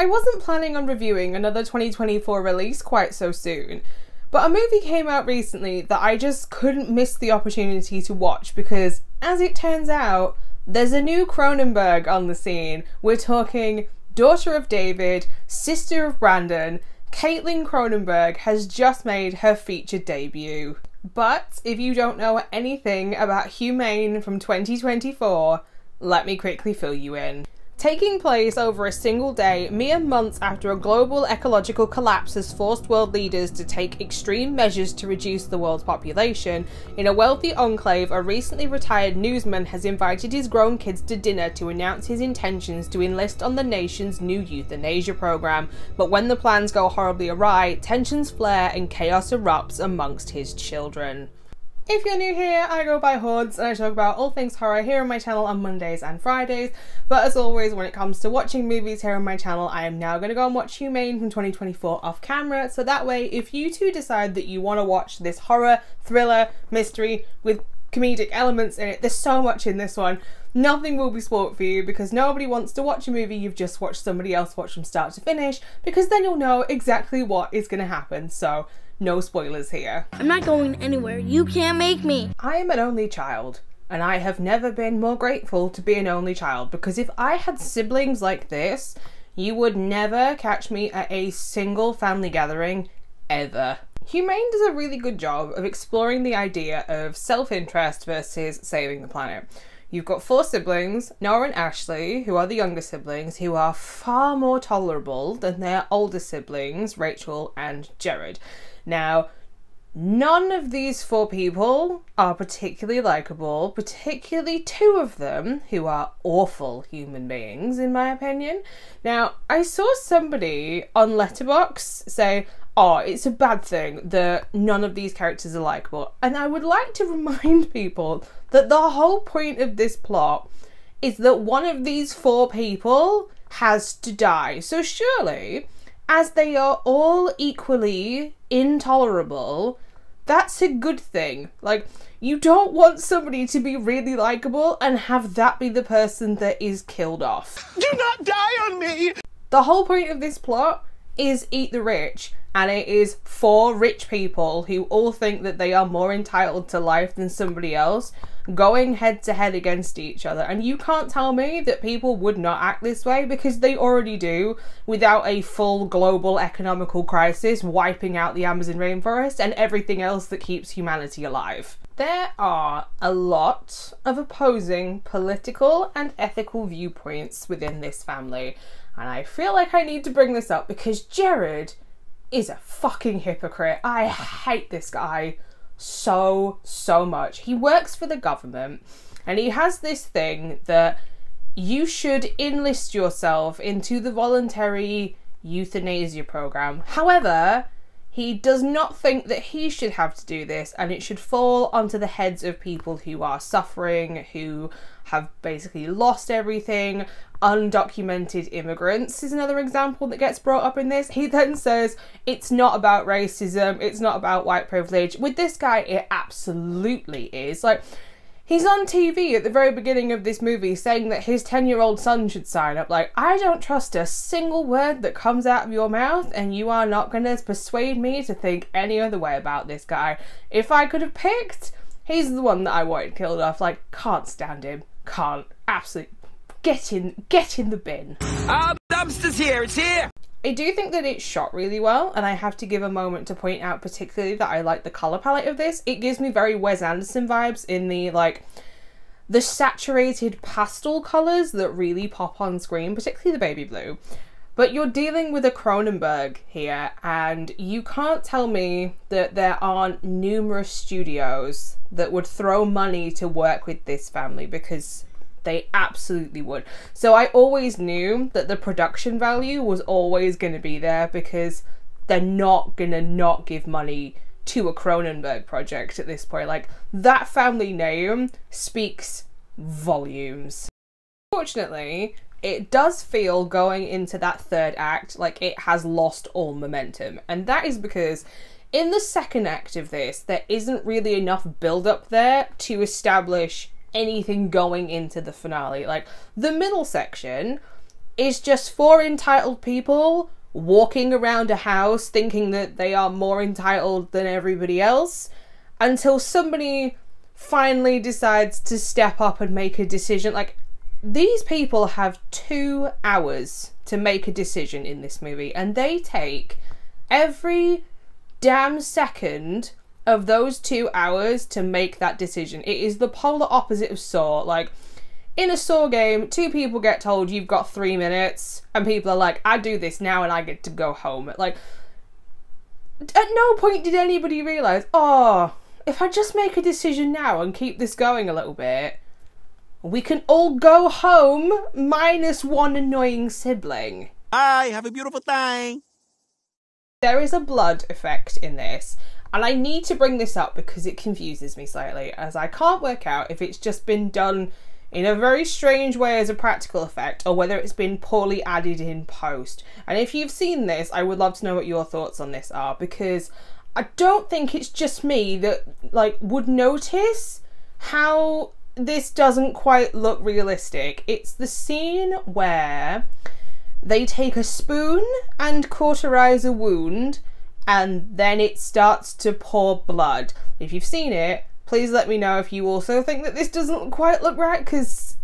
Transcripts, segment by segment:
I wasn't planning on reviewing another 2024 release quite so soon, but a movie came out recently that I just couldn't miss the opportunity to watch because, as it turns out, there's a new Cronenberg on the scene. We're talking daughter of David, sister of Brandon. Caitlin Cronenberg has just made her feature debut. But if you don't know anything about Humane from 2024, let me quickly fill you in. Taking place over a single day, mere months after a global ecological collapse has forced world leaders to take extreme measures to reduce the world's population, in a wealthy enclave, a recently retired newsman has invited his grown kids to dinner to announce his intentions to enlist on the nation's new euthanasia program. But when the plans go horribly awry, tensions flare and chaos erupts amongst his children. If you're new here, I go by Hordes and I talk about all things horror here on my channel on Mondays and Fridays, but as always when it comes to watching movies here on my channel, I am now going to go and watch Humane from 2024 off camera, so that way if you two decide that you want to watch this horror, thriller, mystery with comedic elements in it, there's so much in this one, nothing will be spoiled for you because nobody wants to watch a movie you've just watched somebody else watch from start to finish, because then you'll know exactly what is going to happen, so no spoilers here. I'm not going anywhere. You can't make me. I am an only child, and I have never been more grateful to be an only child, because if I had siblings like this, you would never catch me at a single family gathering, ever. Humane does a really good job of exploring the idea of self-interest versus saving the planet. You've got 4 siblings, Noah and Ashley, who are the younger siblings, who are far more tolerable than their older siblings, Rachel and Jared. Now, none of these 4 people are particularly likeable, particularly 2 of them, who are awful human beings, in my opinion. Now, I saw somebody on Letterboxd say, oh, it's a bad thing that none of these characters are likeable. And I would like to remind people that the whole point of this plot is that one of these 4 people has to die. So surely, as they are all equally intolerable, that's a good thing. Like, you don't want somebody to be really likeable and have that be the person that is killed off. Do not die on me! The whole point of this plot is eat the rich, and it is 4 rich people who all think that they are more entitled to life than somebody else, going head to head against each other. And you can't tell me that people would not act this way, because they already do, without a full global economical crisis wiping out the Amazon rainforest and everything else that keeps humanity alive. There are a lot of opposing political and ethical viewpoints within this family, and I feel like I need to bring this up because Jared is a fucking hypocrite. I hate this guy so much. He works for the government and he has this thing that you should enlist yourself into the voluntary euthanasia program. However, he does not think that he should have to do this, and it should fall onto the heads of people who are suffering, who have basically lost everything. Undocumented immigrants is another example that gets brought up in this. He then says it's not about racism, it's not about white privilege. With this guy, it absolutely is. Like, he's on TV at the very beginning of this movie saying that his 10-year-old son should sign up. Like, I don't trust a single word that comes out of your mouth, and you are not gonna persuade me to think any other way about this guy. If I could have picked, he's the one that I wanted killed off. Like, can't stand him. Can't. Absolutely. Get in the bin. The dumpster's here, it's here! I do think that it's shot really well, and I have to give a moment to point out particularly that I like the colour palette of this. It gives me very Wes Anderson vibes in the, like, the saturated pastel colours that really pop on screen, particularly the baby blue. But you're dealing with a Cronenberg here, and you can't tell me that there aren't numerous studios that would throw money to work with this family, because they absolutely would. So I always knew that the production value was always going to be there, because they're not going to not give money to a Cronenberg project at this point. Like, that family name speaks volumes. Fortunately, it does feel going into that 3rd act like it has lost all momentum, and that is because in the 2nd act of this, there isn't really enough build-up there to establish anything going into the finale. Like, the middle section is just four entitled people walking around a house thinking that they are more entitled than everybody else, until somebody finally decides to step up and make a decision. Like, these people have 2 hours to make a decision in this movie, and they take every damn second of those 2 hours to make that decision. It is the polar opposite of Saw. Like, in a Saw game, 2 people get told you've got 3 minutes, and people are like, I do this now and I get to go home. Like, at no point did anybody realise, oh, if I just make a decision now and keep this going a little bit, we can all go home minus one annoying sibling. Bye, have a beautiful time. There is a blood effect in this, and I need to bring this up because it confuses me slightly, as I can't work out if it's just been done in a very strange way as a practical effect, or whether it's been poorly added in post. And if you've seen this, I would love to know what your thoughts on this are, because I don't think it's just me that, like, would notice how this doesn't quite look realistic. It's the scene where they take a spoon and cauterize a wound, and then it starts to pour blood. If you've seen it, please let me know if you also think that this doesn't quite look right, because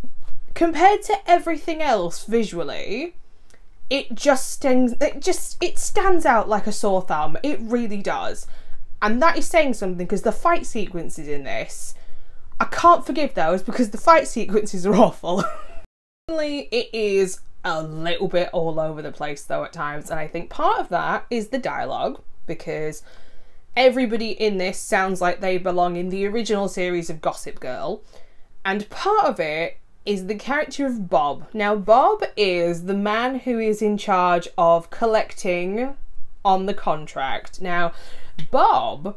compared to everything else visually, it stands out like a sore thumb. It really does. And that is saying something, because the fight sequences in this, I can't forgive those because the fight sequences are awful. It is a little bit all over the place though at times, and I think part of that is the dialogue, because everybody in this sounds like they belong in the original series of Gossip Girl, and part of it is the character of Bob. Now, Bob is the man who is in charge of collecting on the contract. Now, Bob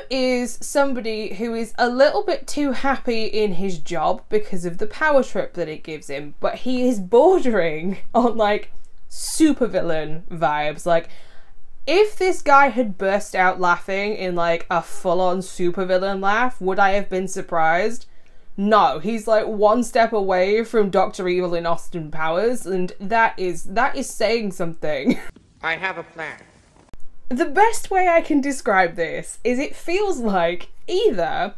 is somebody who is a little bit too happy in his job because of the power trip that it gives him, but he is bordering on, like, supervillain vibes. Like, if this guy had burst out laughing in, like, a full-on supervillain laugh, would I have been surprised? No, he's like one step away from Dr. Evil in Austin Powers, and that is saying something. I have a plan. The best way I can describe this is it feels like either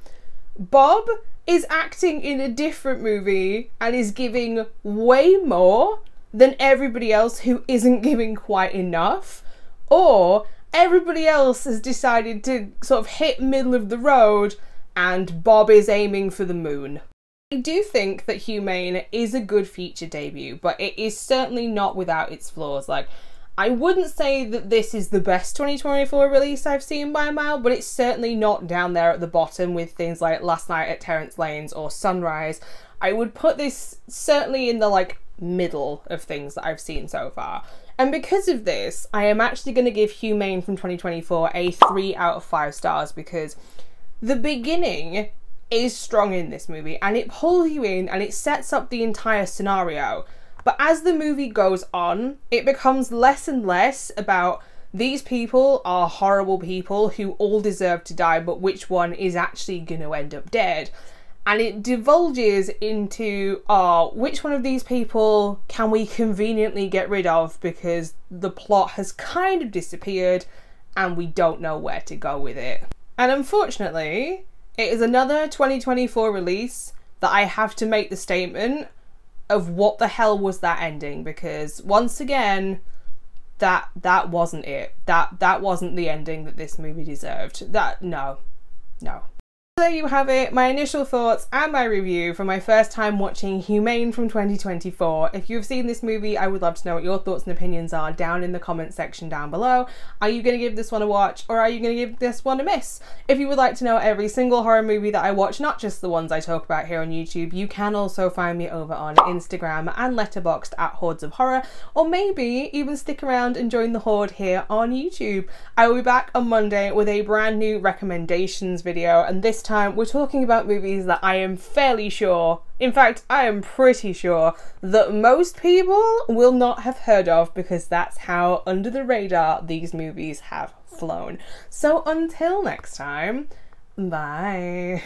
Bob is acting in a different movie and is giving way more than everybody else who isn't giving quite enough, or everybody else has decided to sort of hit middle of the road and Bob is aiming for the moon. I do think that Humane is a good feature debut, but it is certainly not without its flaws. Like, I wouldn't say that this is the best 2024 release I've seen by a mile, but it's certainly not down there at the bottom with things like Last Night at Terence Lane's or Sunrise. I would put this certainly in the, like, middle of things that I've seen so far. And because of this, I am actually going to give Humane from 2024 a 3 out of 5 stars, because the beginning is strong in this movie and it pulls you in and it sets up the entire scenario. But as the movie goes on, it becomes less and less about these people are horrible people who all deserve to die, but which one is actually going to end up dead. And it divulges into, which one of these people can we conveniently get rid of because the plot has kind of disappeared and we don't know where to go with it. And unfortunately, it is another 2024 release that I have to make the statement of what the hell was that ending, because once again, that wasn't it. That wasn't the ending that this movie deserved. No. There you have it, my initial thoughts and my review for my first time watching Humane from 2024. If you've seen this movie, I would love to know what your thoughts and opinions are down in the comment section down below. Are you going to give this one a watch, or are you going to give this one a miss? If you would like to know every single horror movie that I watch, not just the ones I talk about here on YouTube, you can also find me over on Instagram and Letterboxd at HordesOfHorror, or maybe even stick around and join the Horde here on YouTube. I will be back on Monday with a brand new recommendations video, and this time we're talking about movies that I am fairly sure, in fact I am pretty sure, that most people will not have heard of, because that's how under the radar these movies have flown. So until next time, bye.